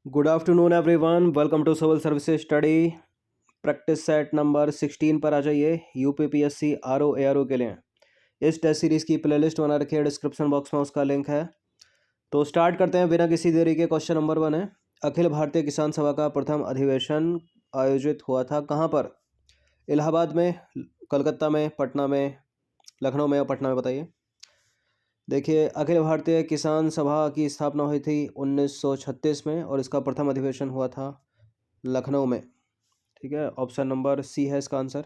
Good afternoon everyone, welcome to civil services study. Practice set number 16 पर आ जाइए। UPPSC RO ARO के लिए इस टेस्ट सीरीज़ की प्लेलिस्ट बना रखी है, डिस्क्रिप्शन बॉक्स में उसका लिंक है। तो स्टार्ट करते हैं बिना किसी देरी के। क्वेश्चन नंबर 1 है, अखिल भारतीय किसान सभा का प्रथम अधिवेशन आयोजित हुआ था कहाँ पर? इलाहाबाद में, कलकत्ता में, पटना में, लखनऊ में या पटना में, बताइए। देखिए, अखिल भारतीय किसान सभा की स्थापना हुई थी 1936 में और इसका प्रथम अधिवेशन हुआ था लखनऊ में। ठीक है, ऑप्शन नंबर सी है इसका आंसर।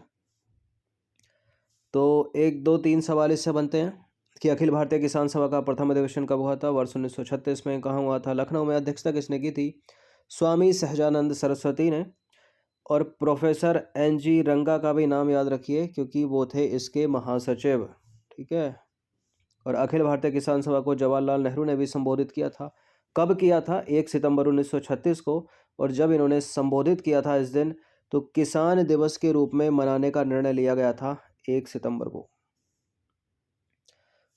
तो 1, 2, 3 सवाल इससे बनते हैं कि अखिल भारतीय किसान सभा का प्रथम अधिवेशन कब हुआ था? वर्ष 1936 में। कहाँ हुआ था? लखनऊ में। अध्यक्षता किसने की थी? स्वामी सहजानंद सरस्वती ने। और प्रोफेसर NG रंगा का भी नाम याद रखिए क्योंकि वो थे इसके महासचिव। ठीक है। और अखिल भारतीय किसान सभा को जवाहरलाल नेहरू ने भी संबोधित किया था। कब किया था? 1 सितंबर 1936 को। और जब इन्होंने संबोधित किया था इस दिन, तो किसान दिवस के रूप में मनाने का निर्णय लिया गया था 1 सितंबर को।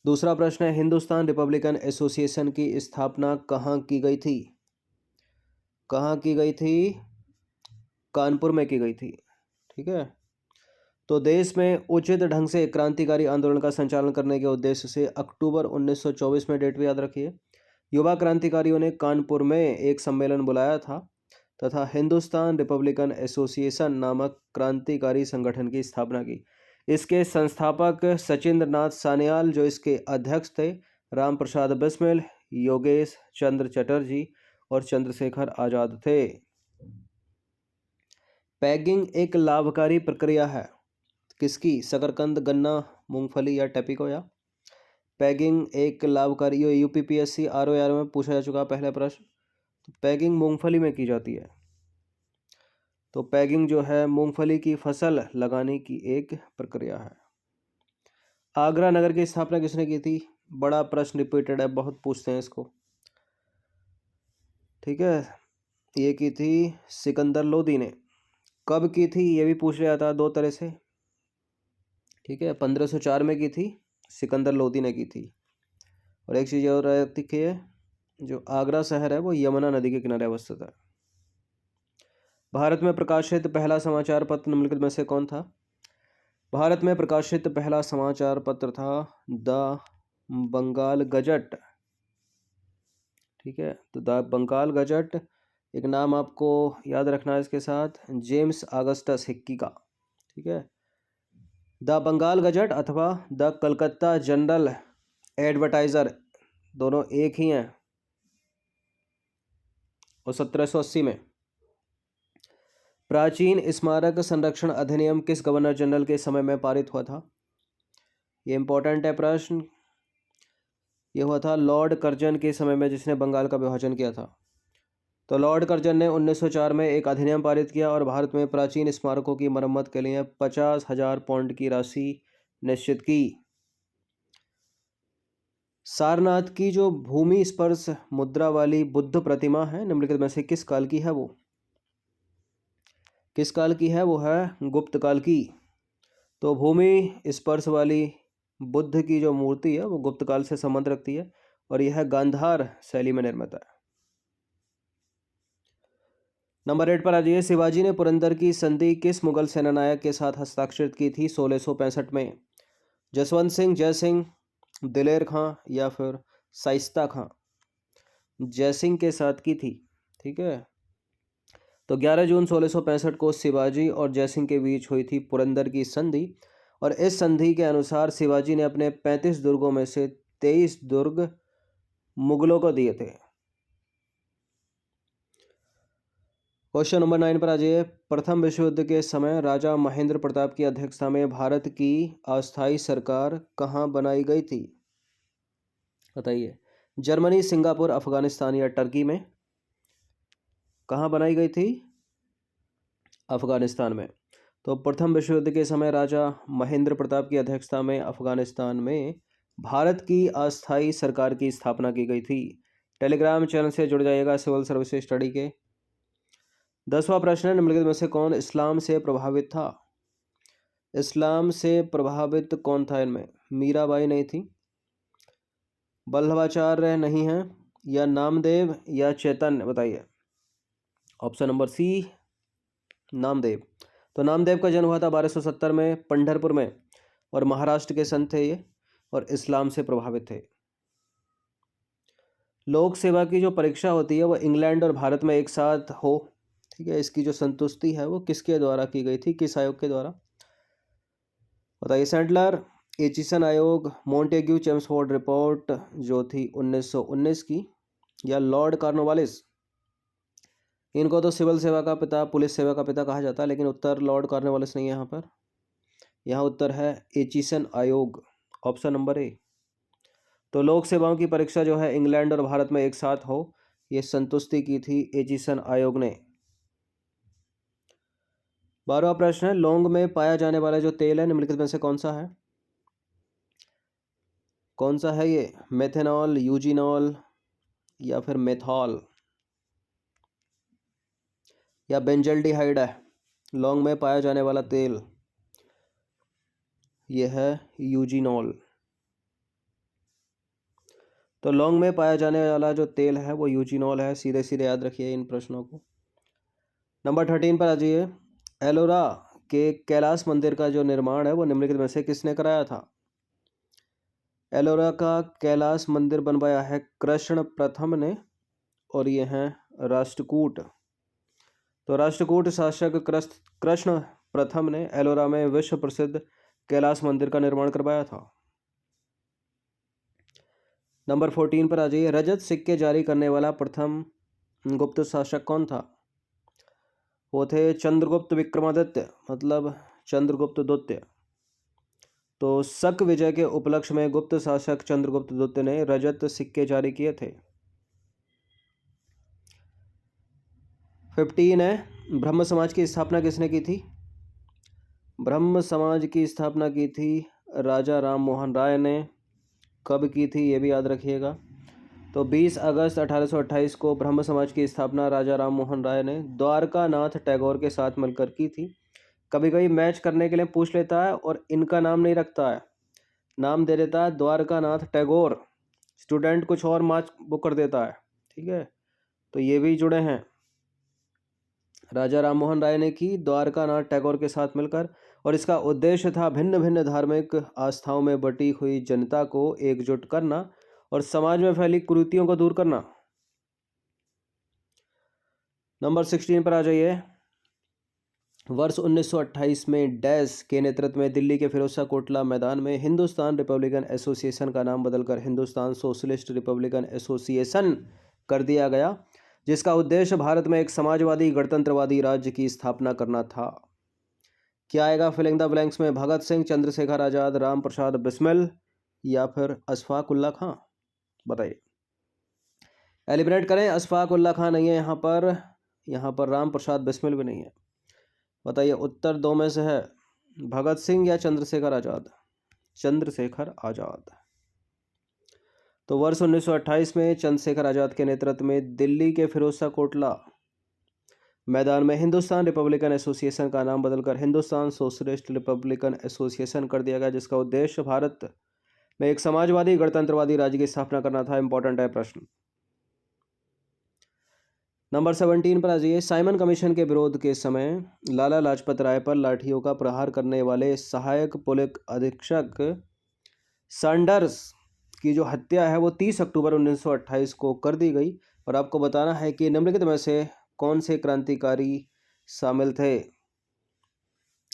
दूसरा प्रश्न है, हिंदुस्तान रिपब्लिकन एसोसिएशन की स्थापना कहाँ की गई थी? कहाँ की गई थी? कानपुर में की गई थी। ठीक है। तो देश में उचित ढंग से क्रांतिकारी आंदोलन का संचालन करने के उद्देश्य से अक्टूबर 1924 में, डेट भी याद रखिए, युवा क्रांतिकारियों ने कानपुर में एक सम्मेलन बुलाया था तथा हिंदुस्तान रिपब्लिकन एसोसिएशन नामक क्रांतिकारी संगठन की स्थापना की। इसके संस्थापक सचिंद्र नाथ सान्याल, जो इसके अध्यक्ष थे, राम प्रसाद बिस्मिल, योगेश चंद्र चटर्जी और चंद्रशेखर आजाद थे। पैगिंग एक लाभकारी प्रक्रिया है किसकी? शकरकंद, गन्ना, मूंगफली या टैपिको? पैगिंग एक लाभकारी, यूपीपीएससी आरओ में पूछा जा चुका पहला प्रश्न। तो पैगिंग मूंगफली में की जाती है। तो पैगिंग जो है मूंगफली की फसल लगाने की एक प्रक्रिया है। आगरा नगर की स्थापना किसने की थी? बड़ा प्रश्न रिपीटेड है, बहुत पूछते हैं इसको। ठीक है, ये की थी सिकंदर लोदी ने। कब की थी ये भी पूछ लिया था दो तरह से। ठीक है, 1504 में की थी, सिकंदर लोदी ने की थी। और एक चीज़ और रहती है, जो आगरा शहर है वो यमुना नदी के किनारे अवस्थित है। भारत में प्रकाशित पहला समाचार पत्र निम्नलिखित में से कौन था? भारत में प्रकाशित पहला समाचार पत्र था द बंगाल गजट। ठीक है, तो द बंगाल गजट, एक नाम आपको याद रखना है इसके साथ, जेम्स ऑगस्टस हिक्की का। ठीक है, द बंगाल गजट अथवा द कलकत्ता जनरल एडवर्टाइजर, दोनों एक ही हैं। और 1780 में प्राचीन स्मारक संरक्षण अधिनियम किस गवर्नर जनरल के समय में पारित हुआ था? ये इंपॉर्टेंट है प्रश्न। ये हुआ था लॉर्ड कर्जन के समय में, जिसने बंगाल का विभाजन किया था। तो लॉर्ड कर्जन ने 1904 में एक अधिनियम पारित किया और भारत में प्राचीन स्मारकों की मरम्मत के लिए 50,000 पाउंड की राशि निश्चित की। सारनाथ की जो भूमि स्पर्श मुद्रा वाली बुद्ध प्रतिमा है, निम्नलिखित में से किस काल की है? वो किस काल की है? वो है गुप्त काल की। तो भूमि स्पर्श वाली बुद्ध की जो मूर्ति है वो गुप्त काल से संबंध रखती है और यह गांधार शैली में निर्मित है। नंबर 8 पर आ जाइए। शिवाजी ने पुरंदर की संधि किस मुगल सेनानायक के साथ हस्ताक्षरित की थी 1665 में? जसवंत सिंह, जय सिंह, दिलेर खां या फिर शाइस्ता खां? जय सिंह के साथ की थी। ठीक है, तो 11 जून 1665 को शिवाजी और जय सिंह के बीच हुई थी पुरंदर की संधि। और इस संधि के अनुसार शिवाजी ने अपने 35 दुर्गों में से 23 दुर्ग मुगलों को दिए थे। क्वेश्चन नंबर 9 पर आ जाइए। प्रथम विश्व युद्ध के समय राजा महेंद्र प्रताप की अध्यक्षता में भारत की अस्थायी सरकार कहाँ बनाई गई थी? बताइए। जर्मनी, सिंगापुर, अफगानिस्तान या टर्की में? कहाँ बनाई गई थी? अफगानिस्तान में। तो प्रथम विश्व युद्ध के समय राजा महेंद्र प्रताप की अध्यक्षता में अफगानिस्तान में भारत की अस्थायी सरकार की स्थापना की गई थी। टेलीग्राम चैनल से जुड़ जाइएगा सिविल सर्विसेज स्टडी के। 10वां प्रश्न है, निम्नलिखित में से कौन इस्लाम से प्रभावित था? इस्लाम से प्रभावित कौन था इनमें? मीराबाई नहीं थी, वल्लभाचार्य नहीं है, या नामदेव या चैतन्य? बताइए। Option number C Namdev. तो नामदेव का जन्म हुआ था 1270 में पंढरपुर में, और महाराष्ट्र के संत थे ये, और इस्लाम से प्रभावित थे। लोक सेवा की जो परीक्षा होती है वो इंग्लैंड और भारत में एक साथ हो, ठीक है, इसकी जो संतुष्टि है वो किसके द्वारा की गई थी, किस आयोग के द्वारा, बताइए। सेंटलर, एचिसन आयोग, मोंटेग्यू चेम्सफोर्ड रिपोर्ट जो थी 1919 की, या लॉर्ड कॉर्नवालिस। इनको तो सिविल सेवा का पिता, पुलिस सेवा का पिता कहा जाता है, लेकिन उत्तर लॉर्ड कॉर्नवालिस नहीं है यहाँ पर। यहाँ उत्तर है एचिसन आयोग, ऑप्शन नंबर ए। तो लोक सेवाओं की परीक्षा जो है इंग्लैंड और भारत में एक साथ हो, ये संतुष्टि की थी एचिसन आयोग ने। 12वां प्रश्न है, लौंग में पाया जाने वाला जो तेल है निम्नलिखित में से कौन सा है? कौन सा है ये? मेथेनॉल, यूजिनॉल, या फिर मेथॉल, या बेंजल्डिहाइड है? लौंग में पाया जाने वाला तेल यह है यूजिनॉल। तो लौंग में पाया जाने वाला जो तेल है वो यूजिनॉल है, सीधे सीधे याद रखिए इन प्रश्नों को। नंबर 13 पर आ जाइए। एलोरा के कैलाश मंदिर का जो निर्माण है वो निम्नलिखित में से किसने कराया था? एलोरा का कैलाश मंदिर बनवाया है कृष्ण प्रथम ने, और ये हैं राष्ट्रकूट। तो राष्ट्रकूट शासक कृष्ण प्रथम ने एलोरा में विश्व प्रसिद्ध कैलाश मंदिर का निर्माण करवाया था। नंबर 14 पर आ जाइए। रजत सिक्के जारी करने वाला प्रथम गुप्त शासक कौन था? वो थे चंद्रगुप्त विक्रमादित्य, मतलब चंद्रगुप्त द्वितीय। तो शक विजय के उपलक्ष्य में गुप्त शासक चंद्रगुप्त द्वितीय ने रजत सिक्के जारी किए थे। 15 है, ब्रह्म समाज की स्थापना किसने की थी? ब्रह्म समाज की स्थापना की थी राजा राम मोहन राय ने। कब की थी ये भी याद रखिएगा। तो 20 अगस्त 1828 को ब्रह्म समाज की स्थापना राजा राम मोहन राय ने द्वारका नाथ टैगोर के साथ मिलकर की थी। कभी कभी मैच करने के लिए पूछ लेता है और इनका नाम नहीं रखता है, नाम दे देता है द्वारका नाथ टैगोर, स्टूडेंट कुछ और मार्क्स बुक कर देता है, ठीक है। तो ये भी जुड़े हैं, राजा राम मोहन राय ने की द्वारका नाथ टैगोर के साथ मिलकर, और इसका उद्देश्य था भिन्न भिन्न धार्मिक आस्थाओं में बटी हुई जनता को एकजुट करना और समाज में फैली कुरीतियों को दूर करना। नंबर 16 पर आ जाइए। वर्ष 1928 में डैश के नेतृत्व में दिल्ली के फिरोजशाह कोटला मैदान में हिंदुस्तान रिपब्लिकन एसोसिएशन का नाम बदलकर हिंदुस्तान सोशलिस्ट रिपब्लिकन एसोसिएशन कर दिया गया, जिसका उद्देश्य भारत में एक समाजवादी गणतंत्रवादी राज्य की स्थापना करना था। क्या आएगा फिलिंग द ब्लैंक्स में? भगत सिंह, चंद्रशेखर आजाद, राम प्रसाद बिस्मिल, या फिर अशफाक उल्ला खां? बताइए, एलिमिनेट करें। अशफाक उल्ला खां नहीं है यहाँ पर राम प्रसाद बिस्मिल भी नहीं है। बताइए, उत्तर दो में से है, भगत सिंह या चंद्रशेखर आजाद? चंद्रशेखर आजाद। तो वर्ष 1928 में चंद्रशेखर आजाद के नेतृत्व में दिल्ली के फिरोजशाह कोटला मैदान में हिंदुस्तान रिपब्लिकन एसोसिएशन का नाम बदलकर हिंदुस्तान सोशलिस्ट रिपब्लिकन एसोसिएशन कर दिया गया, जिसका उद्देश्य भारत में एक समाजवादी गणतंत्रवादी राज्य की स्थापना करना था। इंपॉर्टेंट है प्रश्न। नंबर 17 पर आ जाइए। साइमन कमीशन के विरोध के समय लाला लाजपत राय पर लाठियों का प्रहार करने वाले सहायक पुलिस अधीक्षक सैंडर्स की जो हत्या है वो 30 अक्टूबर 1928 को कर दी गई, और आपको बताना है कि निम्नलिखित में से कौन से क्रांतिकारी शामिल थे?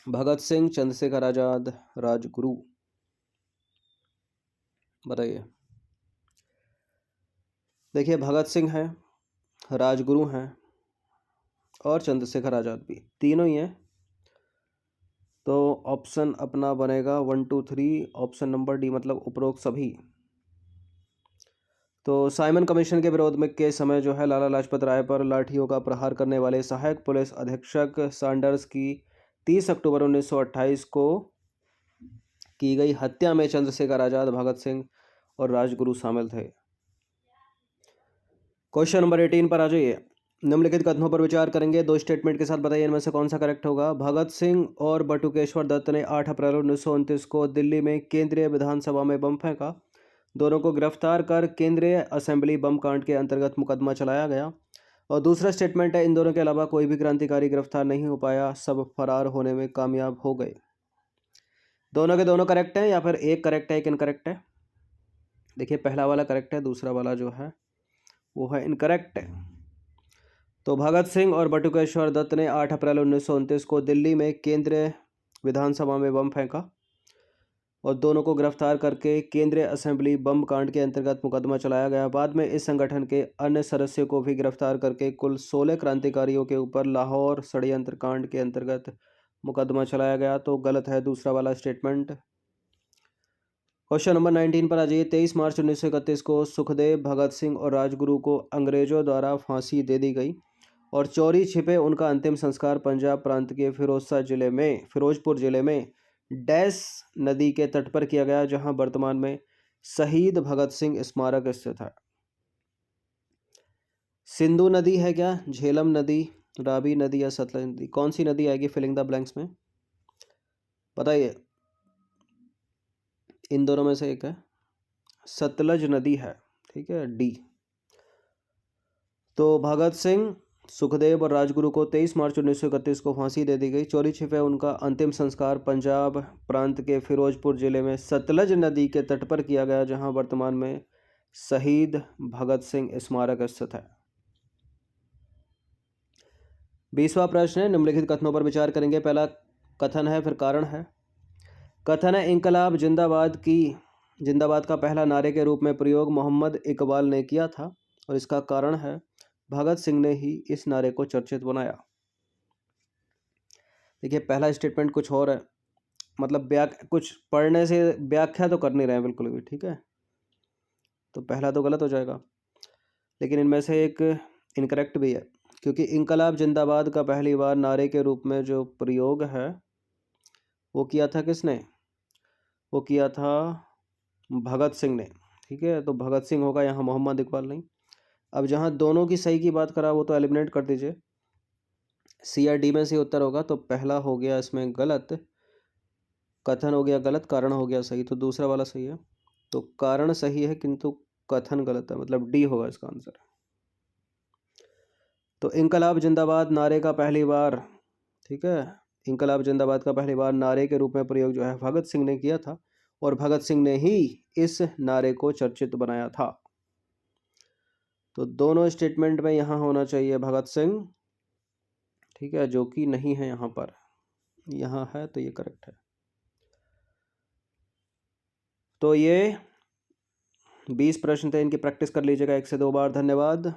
भगत सिंह, चंद्रशेखर आजाद, राजगुरु? बताइए। देखिए, भगत सिंह हैं, राजगुरु हैं, और चंद्रशेखर आजाद भी, तीनों ही हैं। तो ऑप्शन अपना बनेगा 1 2 3, ऑप्शन नंबर डी, मतलब उपरोक्त सभी। तो साइमन कमीशन के विरोध में के समय जो है लाला लाजपत राय पर लाठियों का प्रहार करने वाले सहायक पुलिस अधीक्षक सैंडर्स की 30 अक्टूबर 1928 को की गई हत्या में चंद्रशेखर आजाद, भगत सिंह और राजगुरु शामिल थे। क्वेश्चन नंबर 18 पर आ जाइए। निम्नलिखित कथनों पर विचार करेंगे, दो स्टेटमेंट के साथ बताइए इनमें से कौन सा करेक्ट होगा। भगत सिंह और बटुकेश्वर दत्त ने 8 अप्रैल 1929 को दिल्ली में केंद्रीय विधानसभा में बम फेंका। दोनों को गिरफ्तार कर केंद्रीय असेंबली बम कांड के अंतर्गत मुकदमा चलाया गया। और दूसरा स्टेटमेंट है इन दोनों के अलावा कोई भी क्रांतिकारी गिरफ्तार नहीं हो पाया, सब फरार होने में कामयाब हो गए। दोनों के दोनों करेक्ट हैं या फिर एक करेक्ट है एक इनकरेक्ट है? देखिए पहला वाला करेक्ट है, दूसरा वाला जो है वो है इनकरेक्ट है। तो भगत सिंह और बटुकेश्वर दत्त ने 8 अप्रैल 1929 को दिल्ली में केंद्रीय विधानसभा में बम फेंका और दोनों को गिरफ्तार करके केंद्रीय असेंबली बम कांड के अंतर्गत मुकदमा चलाया गया। बाद में इस संगठन के अन्य सदस्यों को भी गिरफ्तार करके कुल 16 क्रांतिकारियों के ऊपर लाहौर षड्यंत्र कांड के अंतर्गत मुकदमा चलाया गया। तो गलत है दूसरा वाला स्टेटमेंट। क्वेश्चन नंबर 19 पर आ जाइए। 23 मार्च 1931 को सुखदेव, भगत सिंह और राजगुरु को अंग्रेजों द्वारा फांसी दे दी गई और चोरी छिपे उनका अंतिम संस्कार पंजाब प्रांत के फिरोजपुर जिले में डैश नदी के तट पर किया गया, जहां वर्तमान में शहीद भगत सिंह स्मारक स्थित है। सिंधु नदी है क्या, झेलम नदी, रावी नदी या सतलज नदी? कौन सी नदी आएगी फिलिंग द ब्लैंक्स में, बताइए। इन दोनों में से एक है, सतलज नदी है, ठीक है, डी। तो भगत सिंह, सुखदेव और राजगुरु को 23 मार्च 1931 को फांसी दे दी गई। चोरी छिपे उनका अंतिम संस्कार पंजाब प्रांत के फिरोजपुर जिले में सतलज नदी के तट पर किया गया, जहां वर्तमान में शहीद भगत सिंह स्मारक स्थित है। 20वां प्रश्न है, निम्नलिखित कथनों पर विचार करेंगे। पहला कथन है, फिर कारण है। कथन है, इंकलाब जिंदाबाद का पहला नारे के रूप में प्रयोग मोहम्मद इकबाल ने किया था और इसका कारण है भगत सिंह ने ही इस नारे को चर्चित बनाया। देखिए पहला स्टेटमेंट कुछ और है, मतलब कुछ पढ़ने से व्याख्या तो कर नहीं रहे हैं बिल्कुल भी, ठीक है, तो पहला तो गलत हो जाएगा। लेकिन इनमें से एक इनकरेक्ट भी है, क्योंकि इंकलाब जिंदाबाद का पहली बार नारे के रूप में जो प्रयोग है वो किया था किसने, वो किया था भगत सिंह ने, ठीक है। तो भगत सिंह होगा यहाँ, मोहम्मद इकबाल नहीं। अब जहाँ दोनों की सही की बात करा वो तो एलिमिनेट कर दीजिए, सी या डी में से उत्तर होगा। तो पहला हो गया इसमें गलत, कथन हो गया गलत, कारण हो गया सही, तो दूसरा वाला सही है। तो कारण सही है किंतु कथन गलत है, मतलब डी होगा इसका आंसर। तो इंकलाब जिंदाबाद नारे का पहली बार, ठीक है, इंकलाब जिंदाबाद का पहली बार नारे के रूप में प्रयोग जो है भगत सिंह ने किया था और भगत सिंह ने ही इस नारे को चर्चित बनाया था। तो दोनों स्टेटमेंट में यहाँ होना चाहिए भगत सिंह, ठीक है, जो कि नहीं है यहाँ पर, यहाँ है तो ये करेक्ट है। तो ये 20 प्रश्न थे, इनकी प्रैक्टिस कर लीजिएगा 1 से 2 बार। धन्यवाद।